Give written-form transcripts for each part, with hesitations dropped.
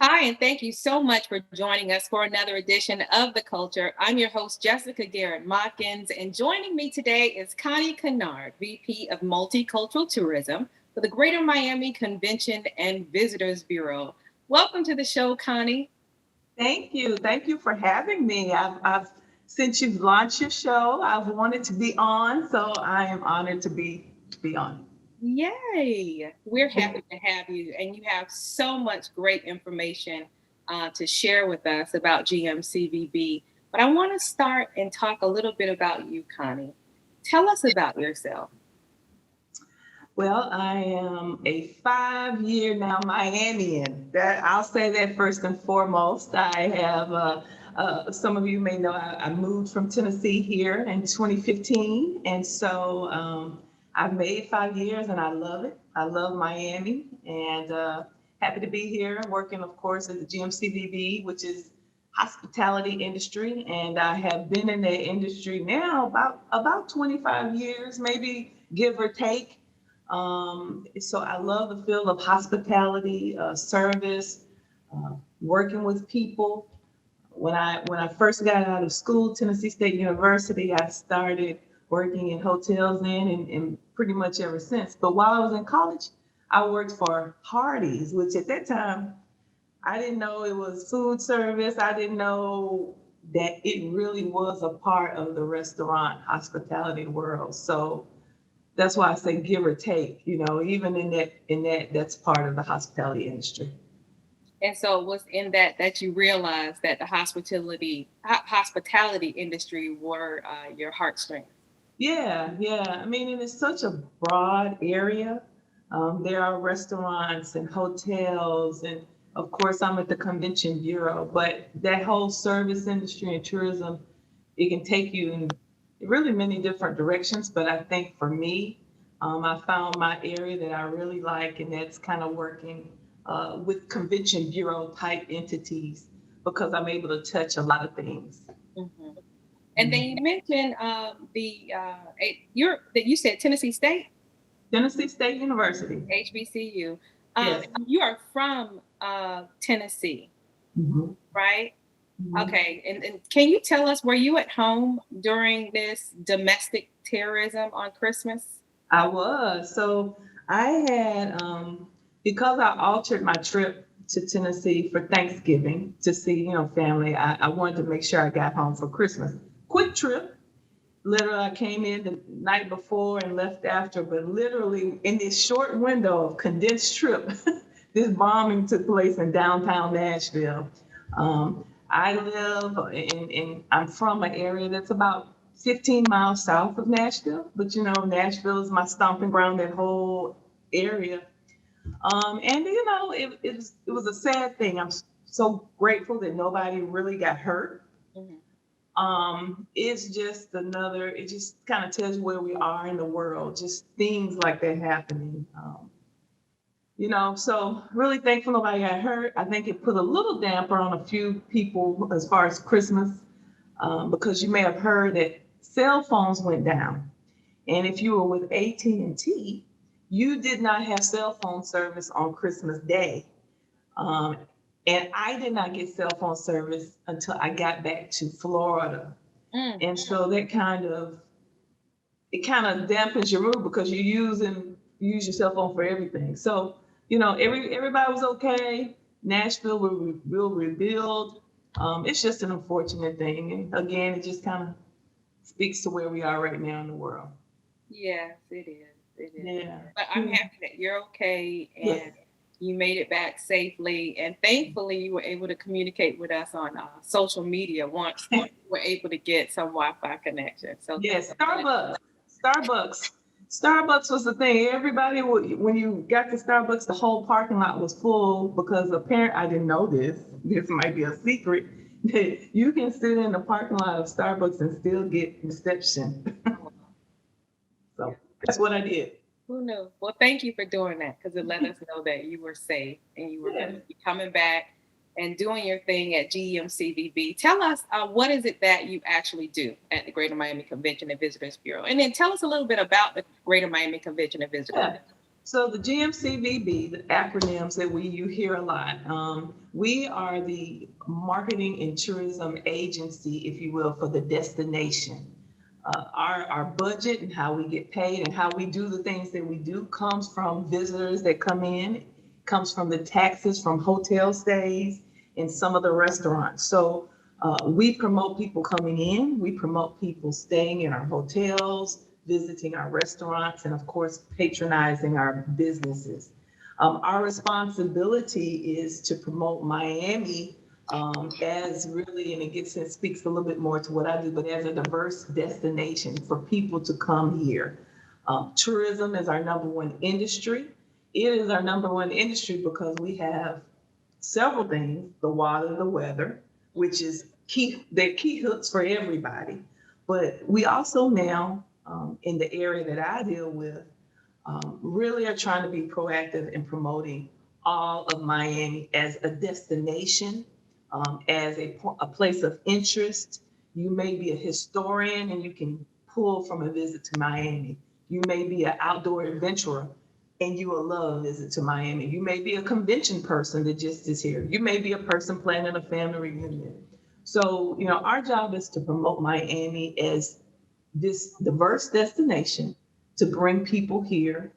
Hi, and thank you so much for joining us for another edition of The Culture. I'm your host, Jessica Garrett Modkins, and joining me today is Connie Kinnard, VP of Multicultural Tourism for the Greater Miami Convention and Visitors Bureau. Welcome to the show, Connie. Thank you. Thank you for having me. I've since you've launched your show, I've wanted to be on, so I am honored to be on. Yay! We're happy to have you, and you have so much great information to share with us about GMCVB. But I want to start and talk a little bit about you, Connie. Tell us about yourself. Well, I am a 5 year now Miamian. That I'll say that first and foremost. I have some of you may know I moved from Tennessee here in 2015, and so I've made 5 years, and I love it. I love Miami, and happy to be here working, of course, at the GMCVB, which is hospitality industry, and I have been in that industry now about 25 years, maybe give or take. So I love the field of hospitality, service, working with people. When I first got out of school, Tennessee State University, I started working in hotels then, and pretty much ever since. But while I was in college, I worked for Hardee's, which at that time I didn't know it was food service. I didn't know that it really was a part of the restaurant hospitality world. So that's why I say give or take, even in that that's part of the hospitality industry. And so, it was in that you realized that the hospitality industry were your heartstrings? Yeah, yeah. I mean, and it's such a broad area. There are restaurants and hotels, and of course, I'm at the Convention Bureau, but that whole service industry and tourism, it can take you in really many different directions. But I think for me, I found my area that I really like, and that's kind of working with Convention Bureau type entities because I'm able to touch a lot of things. Hmm. And then you mentioned that you said Tennessee State, Tennessee State University. HBCU. Yes. You are from Tennessee, Mhm. right? Mhm. Okay. And can you tell us, were you at home during this domestic terrorism on Christmas? I was. So I had, because I altered my trip to Tennessee for Thanksgiving to see, family, I wanted to make sure I got home for Christmas. Quick trip. Literally, I came in the night before and left after, but literally in this short window of condensed trip, this bombing took place in downtown Nashville. I live I'm from an area that's about 15 miles south of Nashville, but Nashville is my stomping ground, that whole area. And it was a sad thing. I'm so grateful that nobody really got hurt. Mhm. It's just it just kind of tells you where we are in the world, just things like that happening. So really thankful nobody got hurt. I think it put a little damper on a few people as far as Christmas, because you may have heard that cell phones went down. And if you were with AT&T, you did not have cell phone service on Christmas Day. Um, and I did not get cell phone service until I got back to Florida. Mm. And so it kind of dampens your mood because you use your cell phone for everything. So everybody was okay. Nashville will rebuild. It's just an unfortunate thing, and again, it just kind of speaks to where we are right now in the world. Yes, it is. It is. Yeah. But I'm happy that you're okay Yes. and you made it back safely. And thankfully, you were able to communicate with us on social media once you were able to get some Wi-Fi connection. So thank Yes. you. Starbucks. Starbucks was the thing. Everybody, when you got to Starbucks, the whole parking lot was full because apparently I didn't know this. This might be a secret. That you can sit in the parking lot of Starbucks and still get reception. Yeah. So that's what I did. Who knew? Well, thank you for doing that because it let us know that you were safe and you were going Yeah. to be coming back and doing your thing at GMCVB. Tell us, what is it that you actually do at the Greater Miami Convention and Visitors Bureau? And then tell us a little bit about the Greater Miami Convention and Visitors Yeah. Bureau. So the GMCVB, the acronyms that you hear a lot, we are the marketing and tourism agency, if you will, for the destination. Our budget and how we get paid and how we do the things that we do comes from visitors that come in, comes from the taxes from hotel stays and some of the restaurants. So we promote people coming in, we promote people staying in our hotels, visiting our restaurants, and of course, patronizing our businesses. Our responsibility is to promote Miami as really, and it speaks a little bit more to what I do, but as a diverse destination for people to come here. Tourism is our number one industry. It is our number one industry because we have several things: the water, the weather, which is key, they're key hooks for everybody. But we also now, in the area that I deal with, really are trying to be proactive in promoting all of Miami as a destination, as a place of interest. You may be a historian and you can pull from a visit to Miami. You may be an outdoor adventurer and you will love a visit to Miami. You may be a convention person that just is here. You may be a person planning a family reunion. So, our job is to promote Miami as this diverse destination to bring people here.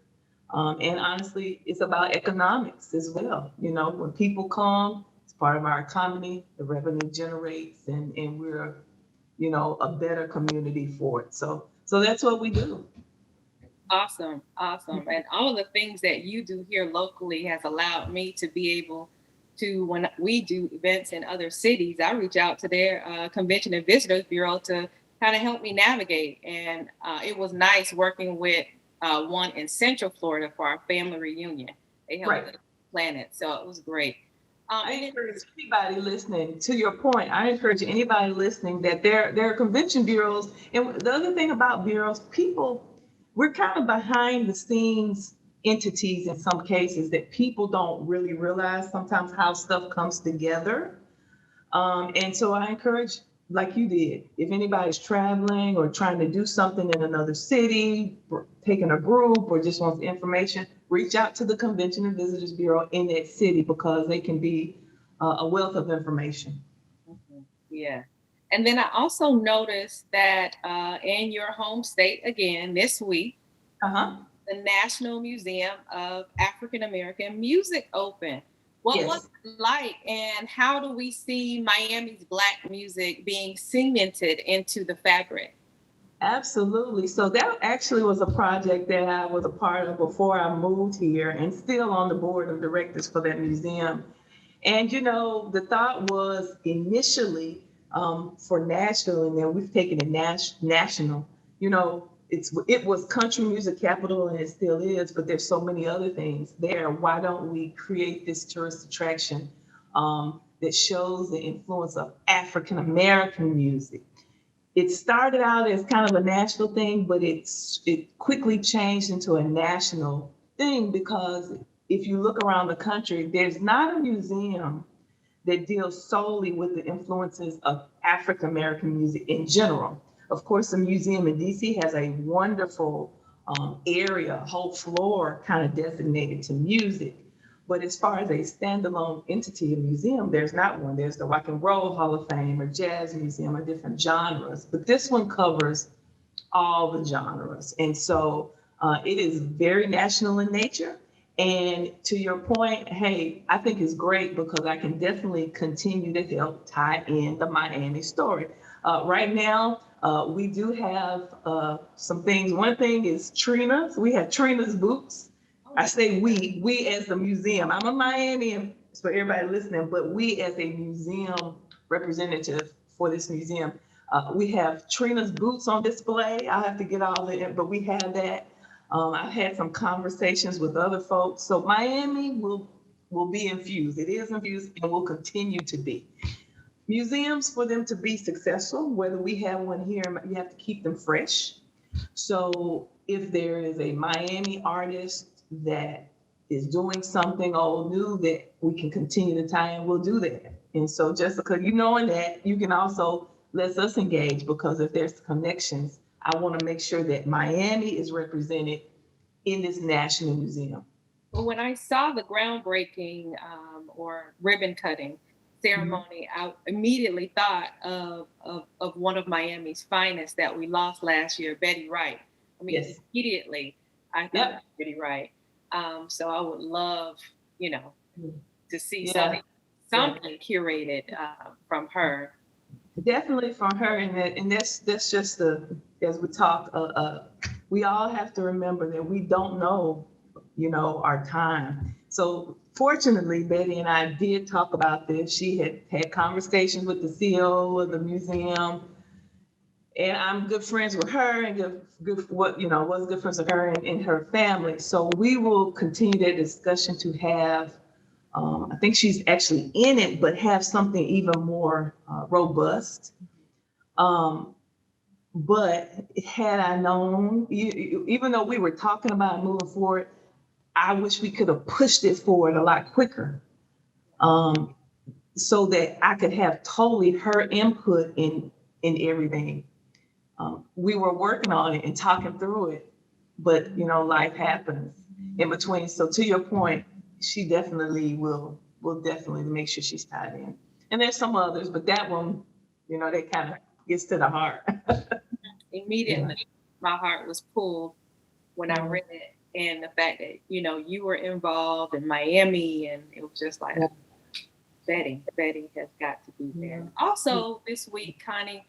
And honestly, it's about economics as well. When people come, it's part of our economy, the revenue generates, and we're, a better community for it. So that's what we do. Awesome, awesome. And all of the things that you do here locally has allowed me to be able to, when we do events in other cities, I reach out to their Convention and Visitors Bureau to kind of help me navigate. And it was nice working with one in Central Florida for our family reunion. They helped us plan it, so it was great. I encourage anybody listening, to your point, I encourage anybody listening that there are convention bureaus. And the other thing about bureaus, we're kind of behind the scenes entities in some cases that people don't really realize sometimes how stuff comes together. And so I encourage, like you did, if anybody's traveling or trying to do something in another city, or taking a group or just wants information, reach out to the Convention and Visitors Bureau in that city because they can be a wealth of information. Mm-hmm. Yeah. And then I also noticed that in your home state, again, this week, the National Museum of African American Music opened. What was it like, and how do we see Miami's Black music being cemented into the fabric? Absolutely. So that actually was a project that I was a part of before I moved here and still on the board of directors for that museum. And, the thought was initially for Nashville, and then we've taken it national. It was country music capital and it still is, but there's so many other things there. Why don't we create this tourist attraction that shows the influence of African American music? It started out as kind of a national thing, but it quickly changed into a national thing because if you look around the country, there's not a museum that deals solely with the influences of African American music in general. Of course, the museum in DC has a wonderful area, whole floor kind of designated to music. But as far as a standalone entity, a museum, there's not one. There's the Rock and Roll Hall of Fame or Jazz Museum or different genres. But this one covers all the genres. And so it is very national in nature. And to your point, hey, I think it's great because I can definitely continue to help tie in the Miami story. Right now, we do have some things. One thing is Trina's. We have Trina's boots. I say we as the museum. I'm a Miamian for everybody listening, but we as a museum representative for this museum, we have Trina's boots on display. I'll have to get all the, but we have that. I've had some conversations with other folks. So Miami will be infused. It is infused and will continue to be. Museums, for them to be successful, whether we have one here, you have to keep them fresh. So if there is a Miami artist that is doing something old new that we can continue to tie in, we'll do that. And so Jessica, knowing that, you can also let us engage because if there's connections, I want to make sure that Miami is represented in this National Museum. But when I saw the groundbreaking or ribbon cutting ceremony, I immediately thought of one of Miami's finest that we lost last year, Betty Wright. I mean, Yes. immediately I thought Yep. of Betty Wright. So I would love, you know, to see Yeah. something curated from her. Definitely from her, and that's just as we talk. We all have to remember that we don't know, our time. So fortunately, Betty and I did talk about this. She had conversations with the CEO of the museum, and I'm good friends with her, and was good friends with her and her family. So we will continue that discussion to have. I think she's actually in it, but have something even more robust. But had I known, even though we were talking about moving forward, I wish we could have pushed it forward a lot quicker, so that I could have totally her input in everything. We were working on it and talking through it, but life happens in between. So to your point, she definitely will definitely make sure she's tied in. And there's some others, but that one, that kind of gets to the heart. Immediately, my heart was pulled when I read it, and the fact that you were involved in Miami, and it was just like Betty has got to be there. Also, this week, Connie,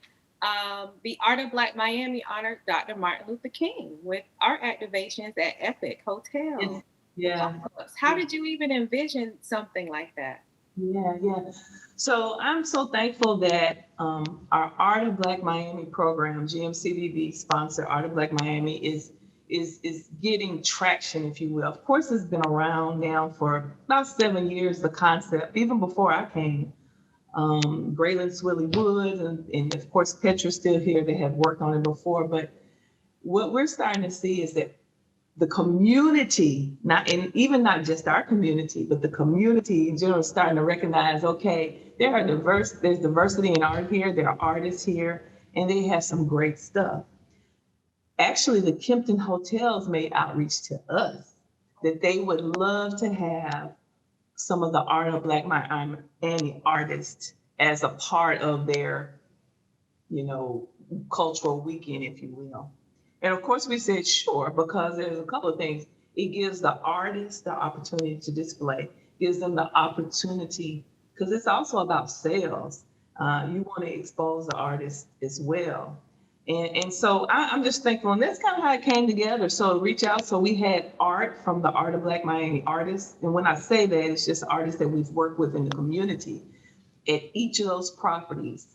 the Art of Black Miami honored Dr. Martin Luther King with art activations at Epic Hotel. Yeah. How did you even envision something like that? Yeah. So I'm so thankful that our Art of Black Miami program, GMCDB sponsor Art of Black Miami, is getting traction, if you will. Of course, it's been around now for about 7 years, the concept, even before I came. Braylon Swilly Woods and of course Petra's still here. They have worked on it before, but what we're starting to see is that the community, not just our community, but the community in general is starting to recognize, okay, there's diversity in art here, there are artists here, and they have some great stuff. Actually, the Kimpton Hotels made outreach to us that they would love to have some of the Art of Black Miami artists as a part of their, cultural weekend, if you will. And of course, we said sure, because there's a couple of things. It gives the artists the opportunity to display, gives them the opportunity, because it's also about sales. You want to expose the artists as well. And so I'm just thankful, and that's kind of how it came together. So reach out. So we had art from the Art of Black Miami artists. And when I say that, it's just artists that we've worked with in the community at each of those properties.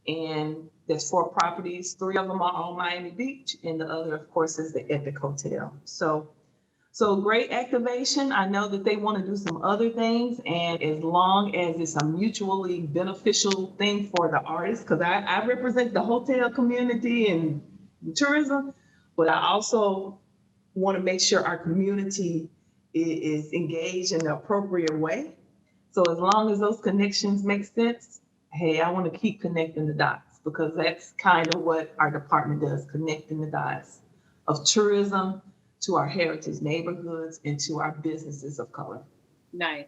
And there's 4 properties, 3 of them are on Miami Beach, and the other, of course, is the Epic Hotel. So great activation. I know that they want to do some other things, and as long as it's a mutually beneficial thing for the artists, because I represent the hotel community and tourism, but I also want to make sure our community is engaged in the appropriate way. So as long as those connections make sense, hey, I want to keep connecting the dots, because that's kind of what our department does, connecting the dots of tourism to our heritage neighborhoods and to our businesses of color. Nice.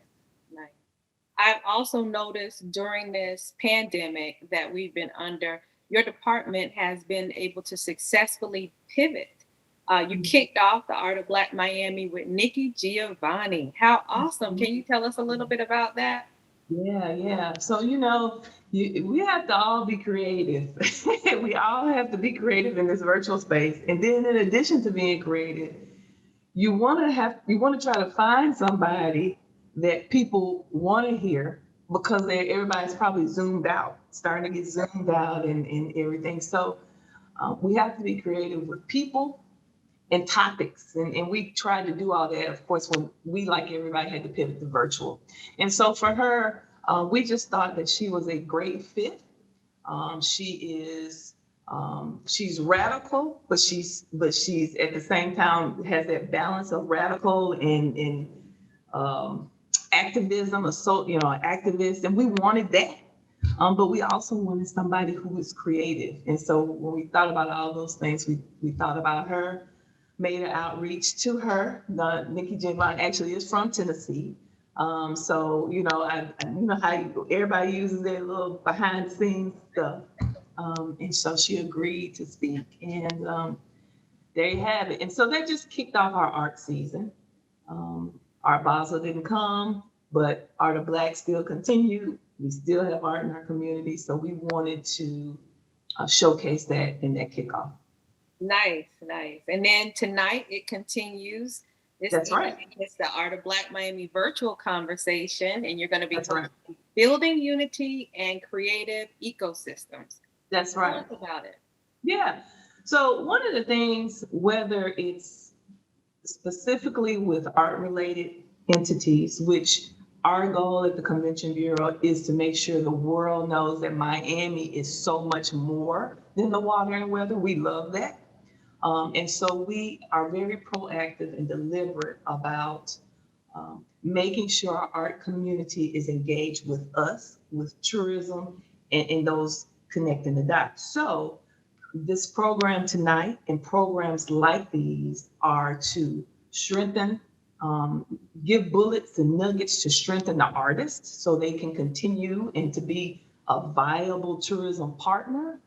I've also noticed during this pandemic that we've been under, your department has been able to successfully pivot. You kicked off the Art of Black Miami with Nikki Giovanni. How awesome. Can you tell us a little bit about that? Yeah. So, we have to all be creative. We all have to be creative in this virtual space. And then in addition to being creative, you want to try to find somebody that people want to hear, because everybody's probably starting to get zoomed out and everything. So we have to be creative with people and topics. And we tried to do all that, of course, when we, like everybody, had to pivot to virtual. And so for her, we just thought that she was a great fit. She's radical, but she's at the same time has that balance of radical and activism, activist, and we wanted that. But we also wanted somebody who was creative. And so when we thought about all those things, we thought about her. made an outreach to her. Nikki Giovanni actually is from Tennessee. So, you know how everybody uses their little behind the scenes stuff. And so she agreed to speak, and there you have it. And so that just kicked off our art season. Art Basel didn't come, but Art of Black still continued. We still have art in our community, so we wanted to showcase that in that kickoff. Nice, nice. And then tonight it continues. That's right. It's the Art of Black Miami virtual conversation, and you're going to be building unity and creative ecosystems. That's right. Talk about it. Yeah. So one of the things, whether it's specifically with art-related entities, which our goal at the Convention Bureau is to make sure the world knows that Miami is so much more than the water and weather. We love that. And so we are very proactive and deliberate about making sure our art community is engaged with us, with tourism, and those connecting the dots. So this program tonight and programs like these are to strengthen, give bullets and nuggets to strengthen the artists so they can continue and to be a viable tourism partner.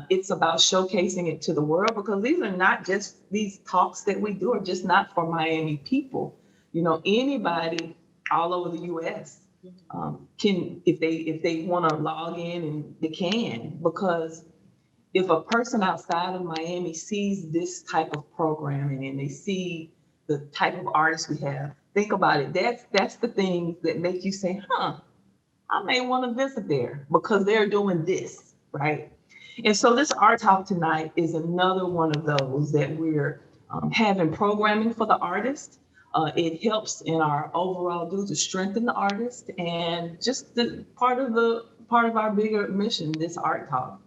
It's about showcasing it to the world, because these are not just, these talks that we do are just not for Miami people. You know, anybody all over the US can, if they want to log in, and they can, because if a person outside of Miami sees this type of programming and they see the type of artists we have, think about it. That's the things that make you say, I may want to visit there because they're doing this, right? And so this art talk tonight is another one of those that we're having programming for the artist. It helps in our overall do to strengthen the artist, and just the part of our bigger mission, this art talk.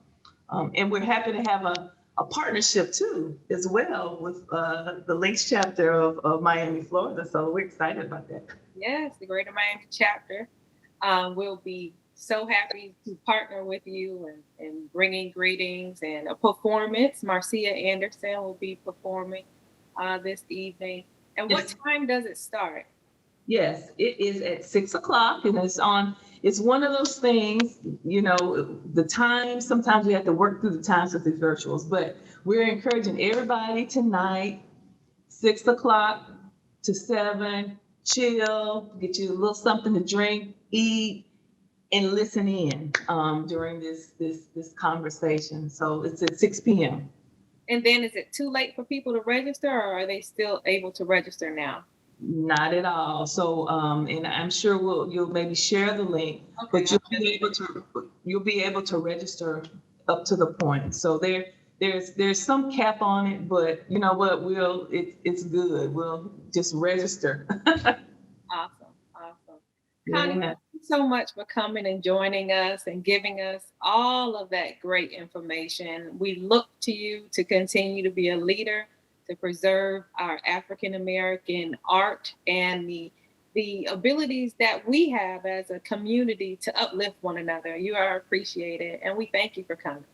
And we're happy to have a partnership too, as well, with the Lakes chapter of Miami, Florida. So we're excited about that. Yes, the Greater Miami chapter. We'll be so happy to partner with you and bringing greetings and a performance. Marcia Anderson will be performing this evening. And what time does it start? Yes, it is at 6 o'clock, and it's one of those things, you know, the time, sometimes we have to work through the times with these virtuals, but we're encouraging everybody tonight, 6 o'clock to 7, chill, get you a little something to drink, eat, and listen in during this conversation. So it's at 6 p.m. And then is it too late for people to register, or are they still able to register now? Not at all. So, and I'm sure you'll maybe share the link, but you'll be able to register up to the point. So there's some cap on it, but you know what? It's good. We'll just register. Awesome. Connie, thank you so much for coming and joining us and giving us all of that great information. We look to you to continue to be a leader, to preserve our African American art and the abilities that we have as a community to uplift one another. You are appreciated, and we thank you for coming.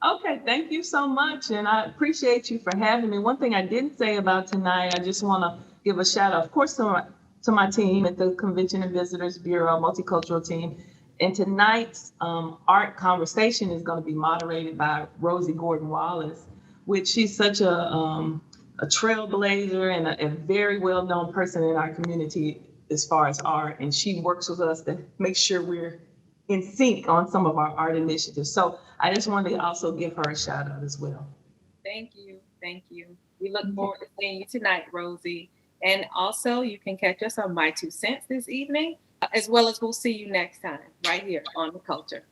Okay, thank you so much, and I appreciate you for having me. One thing I didn't say about tonight, I just want to give a shout out, of course, to my team at the Convention and Visitors Bureau, Multicultural team. And tonight's art conversation is going to be moderated by Rosie Gordon-Wallace, which she's such a trailblazer and a very well-known person in our community as far as art. And she works with us to make sure we're in sync on some of our art initiatives. So I just wanted to also give her a shout out as well. Thank you. We look forward to seeing you tonight, Rosie. And also you can catch us on My 2 Cents this evening, as well as we'll see you next time right here on The Culture.